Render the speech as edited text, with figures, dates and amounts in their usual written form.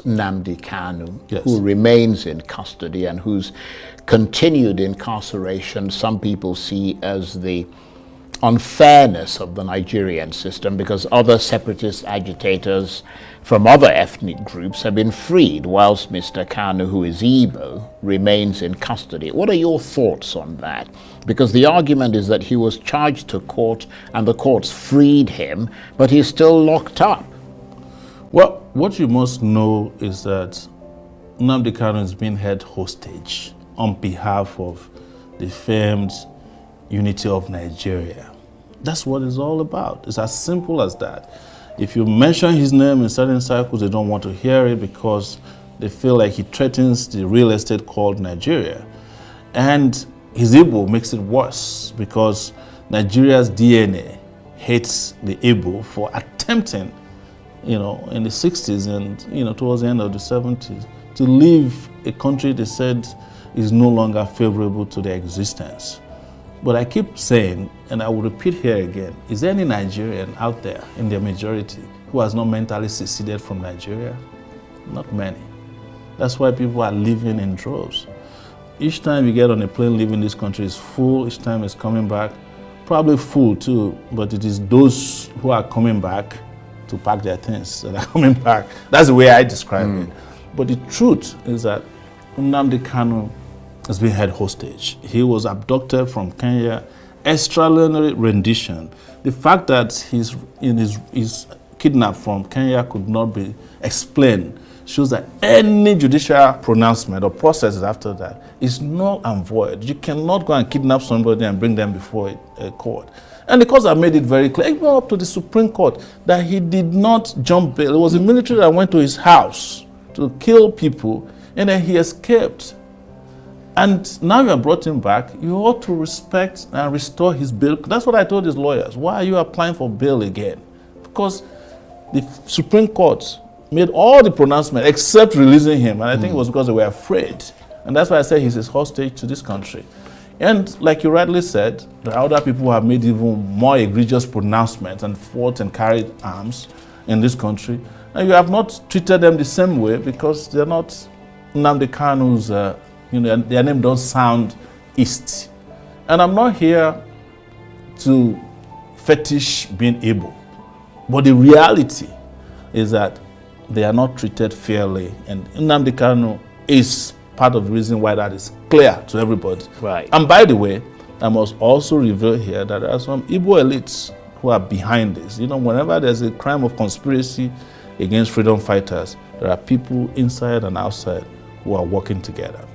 Nnamdi Kanu, Yes. who remains in custody and whose continued incarceration some people see as the unfairness of the Nigerian system, because other separatist agitators from other ethnic groups have been freed, whilst Mr. Kanu, who is Igbo, remains in custody. What are your thoughts on that? Because the argument is that he was charged to court and the courts freed him, but he's still locked up. Well, what you must know is that Nnamdi Kanu is being held hostage on behalf of the famed unity of Nigeria. That's what it's all about. It's as simple as that. If you mention his name in certain circles, they don't want to hear it because they feel like he threatens the real estate called Nigeria. And his Igbo makes it worse because Nigeria's DNA hates the Igbo for attempting, in the 60s and, towards the end of the 70s, to leave a country they said is no longer favorable to their existence. But I keep saying, and I will repeat here again, is there any Nigerian out there in their majority who has not mentally seceded from Nigeria? Not many. That's why people are living in droves. Each time you get on a plane leaving this country is full, each time it's coming back, probably full too, but it is those who are coming back to pack their things that are coming back. That's the way I describe it. But the truth is that Nnamdi Kanu has been held hostage. He was abducted from Kenya, extraordinary rendition. The fact that he's kidnapped from Kenya could not be explained shows that any judicial pronouncement or processes after that is null and void. You cannot go and kidnap somebody and bring them before a court. And the courts have made it very clear, even up to the Supreme Court, that he did not jump bail. It was the military that went to his house to kill people, and then he escaped. And now you have brought him back, you ought to respect and restore his bail. That's what I told his lawyers. Why are you applying for bail again? Because the Supreme Court made all the pronouncements except releasing him. And I think it was because they were afraid. And that's why I said he's a hostage to this country. And like you rightly said, there are other people who have made even more egregious pronouncements and fought and carried arms in this country. And you have not treated them the same way because they're not Nnamdi Kanu's, their name don't sound East. And I'm not here to fetish being able. But the reality is that they are not treated fairly. And Nnamdi Kanu is part of the reason why that is clear to everybody. Right. And by the way, I must also reveal here that there are some Igbo elites who are behind this. Whenever there's a crime of conspiracy against freedom fighters, there are people inside and outside who are working together.